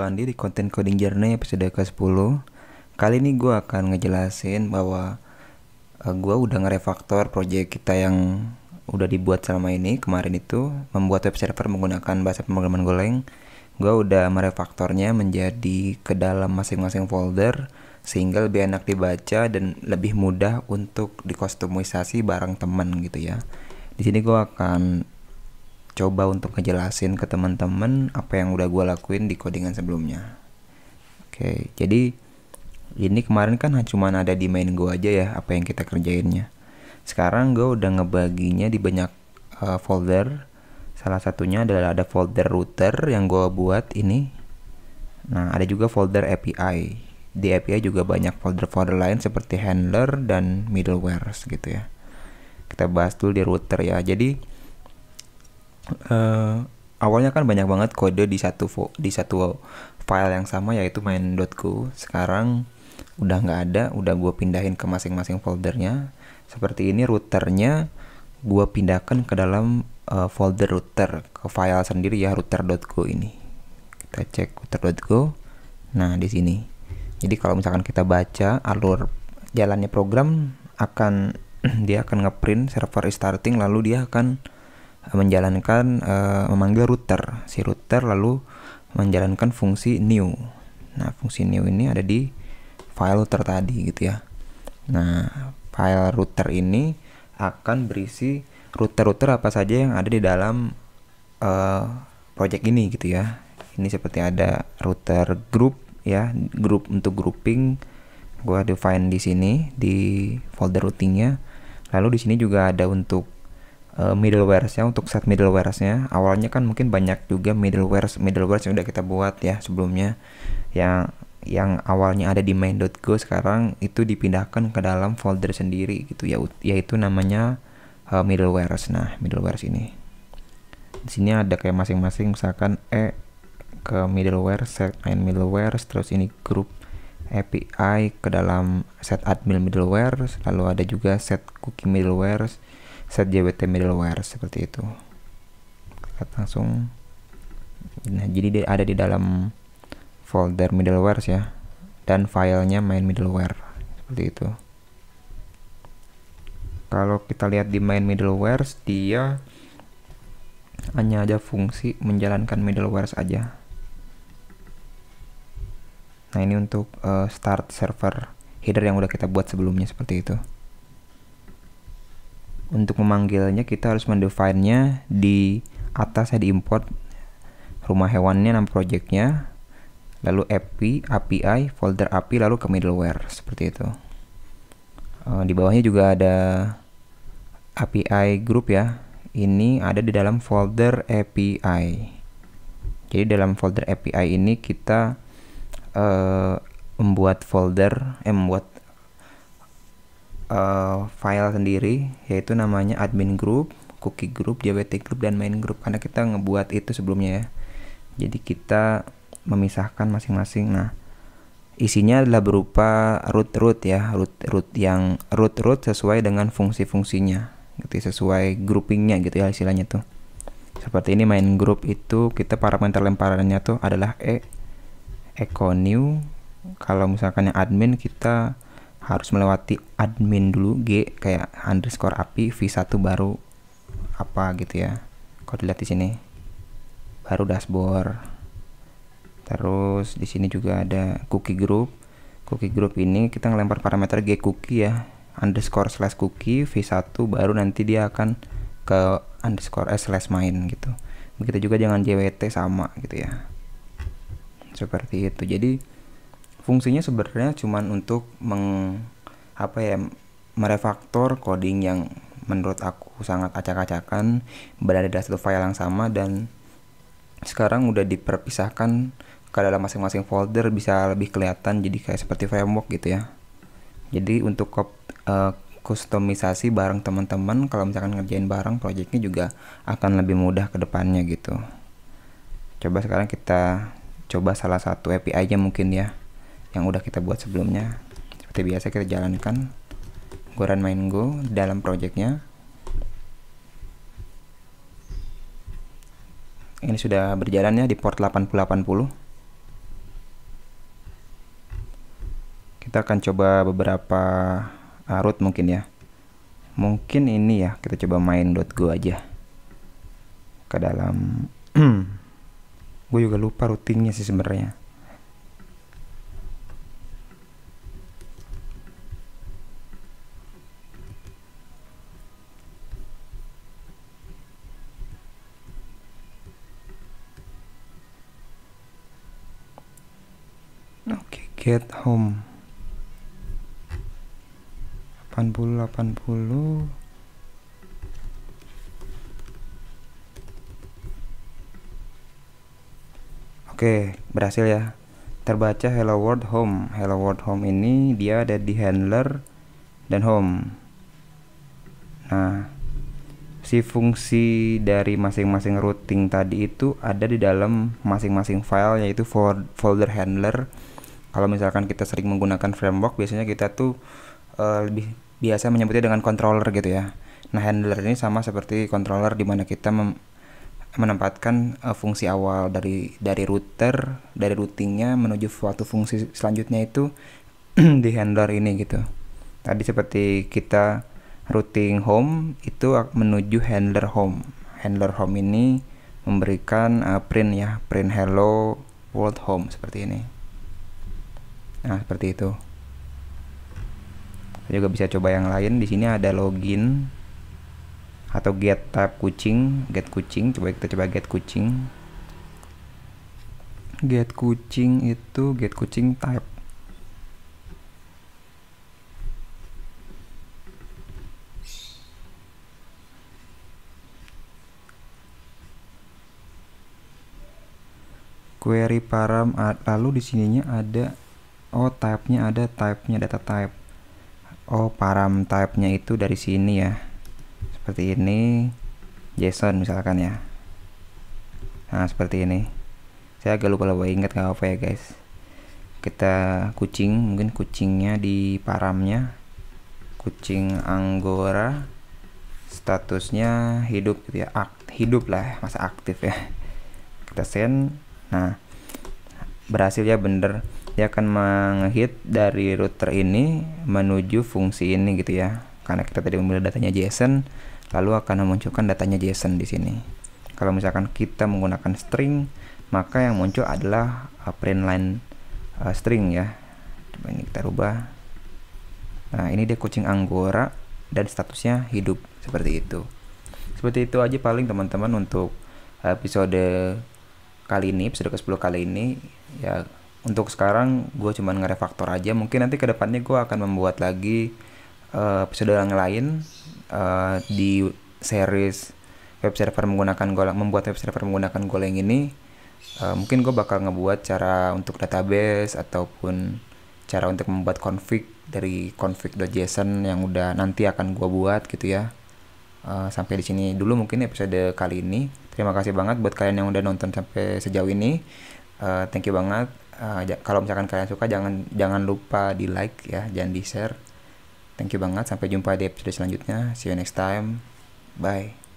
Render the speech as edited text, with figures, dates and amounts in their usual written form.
Andi di Content Coding Journey episode ke-10. Kali ini gue akan ngejelasin bahwa gue udah ngerefaktor project kita yang udah dibuat selama ini. Kemarin itu membuat web server menggunakan bahasa pemrograman Golang. Gue udah merefaktornya menjadi ke dalam masing-masing folder sehingga lebih enak dibaca dan lebih mudah untuk dikustomisasi bareng teman gitu ya. Di sini gue akan coba untuk ngejelasin ke teman-teman apa yang udah gue lakuin di codingan sebelumnya. Oke, jadi ini kemarin kan cuma ada di main gue aja ya apa yang kita kerjainnya. Sekarang gue udah ngebaginya di banyak folder. Salah satunya adalah ada folder router yang gue buat ini. Nah, ada juga folder API. Di API juga banyak folder-folder lain seperti handler dan middleware gitu ya. Kita bahas dulu di router ya. Jadi awalnya kan banyak banget kode di satu file yang sama yaitu main.go. Sekarang udah nggak ada, udah gue pindahin ke masing-masing foldernya. Seperti ini routernya gue pindahkan ke dalam folder router, ke file sendiri ya, router.go ini. Kita cek router.go. Nah, di sini. Jadi kalau misalkan kita baca alur jalannya program akan dia akan ngeprint server is starting, lalu dia akan menjalankan memanggil router. Si router lalu menjalankan fungsi new. Nah, fungsi new ini ada di file router tadi gitu ya. Nah, file router ini akan berisi router-router apa saja yang ada di dalam project ini gitu ya. Ini seperti ada router group ya, group untuk grouping. Gua define di sini di folder routingnya. Lalu di sini juga ada untuk middleware-nya, untuk set middleware-nya. Awalnya kan mungkin banyak juga middleware yang udah kita buat ya sebelumnya, yang awalnya ada di main.go sekarang itu dipindahkan ke dalam folder sendiri gitu ya, yaitu namanya middleware. Nah, middleware ini di sini ada kayak masing-masing, misalkan ke middleware, set main middleware, terus ini group API ke dalam set admin middleware, lalu ada juga set cookie middleware, set JWT middleware, seperti itu. Kita langsung, nah jadi dia ada di dalam folder middleware ya, dan filenya main middleware seperti itu. Kalau kita lihat di main middleware, dia hanya ada fungsi menjalankan middleware saja. Nah, ini untuk start server header yang udah kita buat sebelumnya seperti itu. Untuk memanggilnya kita harus mendefine-nya di atas ya, di import rumah hewannya, nama projectnya, lalu API, folder API, lalu ke middleware seperti itu. Di bawahnya juga ada API group ya. Ini ada di dalam folder API. Jadi dalam folder API ini kita membuat file sendiri, yaitu namanya admin group, cookie group, JWT group, dan main group, karena kita ngebuat itu sebelumnya ya. Jadi kita memisahkan masing-masing. Nah, isinya adalah berupa root ya, root sesuai dengan fungsi-fungsinya gitu, sesuai groupingnya gitu ya istilahnya tuh. Seperti ini main group itu kita parameter lemparannya tuh adalah echo new. Kalau misalkan yang admin kita harus melewati admin dulu, G kayak underscore API, V1 baru apa gitu ya. Kalau dilihat di sini baru dashboard. Terus di sini juga ada cookie group. Cookie group ini kita ngelempar parameter G cookie ya, underscore slash cookie, V1 baru nanti dia akan ke underscore slash main gitu. Begitu juga dengan JWT sama gitu ya. Seperti itu. Jadi fungsinya sebenarnya cuman untuk merefaktor coding yang menurut aku sangat acak-acakan berada di satu file yang sama, dan sekarang udah diperpisahkan ke dalam masing-masing folder, bisa lebih kelihatan jadi kayak seperti framework gitu ya. Jadi untuk kustomisasi bareng teman-teman, kalau misalkan ngerjain bareng projectnya juga akan lebih mudah ke depannya gitu. Coba sekarang kita coba salah satu API-nya mungkin ya, yang udah kita buat sebelumnya. Seperti biasa kita jalankan run main go dalam projectnya. Ini sudah berjalan ya di port 8080. Kita akan coba beberapa root mungkin ya. Mungkin ini ya, kita coba main.go aja ke dalam. Gue juga lupa routingnya sih sebenarnya. Oke, get home 80. Oke, berhasil ya. Terbaca hello world home. Hello world home ini dia ada di handler dan home. Nah, si fungsi dari masing-masing routing tadi itu ada di dalam masing-masing file, yaitu folder handler. Kalau misalkan kita sering menggunakan framework, biasanya kita tuh lebih biasa menyebutnya dengan controller gitu ya. Nah, handler ini sama seperti controller, di mana kita menempatkan fungsi awal dari router, dari routingnya menuju suatu fungsi selanjutnya itu di handler ini gitu. Tadi seperti kita routing home itu menuju handler home. Handler home ini memberikan print ya, print hello world home seperti ini. Nah, seperti itu. Kita juga bisa coba yang lain. Di sini ada login atau get type kucing. Coba kita coba get kucing. Get kucing itu get kucing type. Query param, lalu di sininya ada type-nya, ada type-nya, data type. Param type-nya itu dari sini ya. Seperti ini, JSON misalkan ya. Nah, seperti ini. Saya agak lupa ingat, nggak apa ya guys. Kita kucing, mungkin kucingnya di paramnya kucing Anggora, statusnya hidup gitu ya, hidup lah, masa aktif ya. Kita send. Nah, berhasil ya, bener. Dia akan menghit dari router ini menuju fungsi ini gitu ya, karena kita tadi memilih datanya JSON, lalu akan memunculkan datanya JSON di sini. Kalau misalkan kita menggunakan string, maka yang muncul adalah print line string ya. Coba ini kita rubah. Nah, ini dia kucing Anggora dan statusnya hidup, seperti itu. Seperti itu aja paling teman-teman untuk episode kali ini, episode ke-10 kali ini ya. Untuk sekarang gue cuman ngerefaktor aja. Mungkin nanti kedepannya gue akan membuat lagi episode yang lain di series web server menggunakan Golang, membuat web server menggunakan Golang ini. Mungkin gue bakal ngebuat cara untuk database ataupun cara untuk membuat config dari config.json yang udah nanti akan gue buat gitu ya. Sampai di sini dulu mungkin episode kali ini. Terima kasih banget buat kalian yang udah nonton sampai sejauh ini. Thank you banget. Kalau misalkan kalian suka, jangan lupa di like ya, jangan di share. Thank you banget. Sampai jumpa di episode selanjutnya. See you next time. Bye.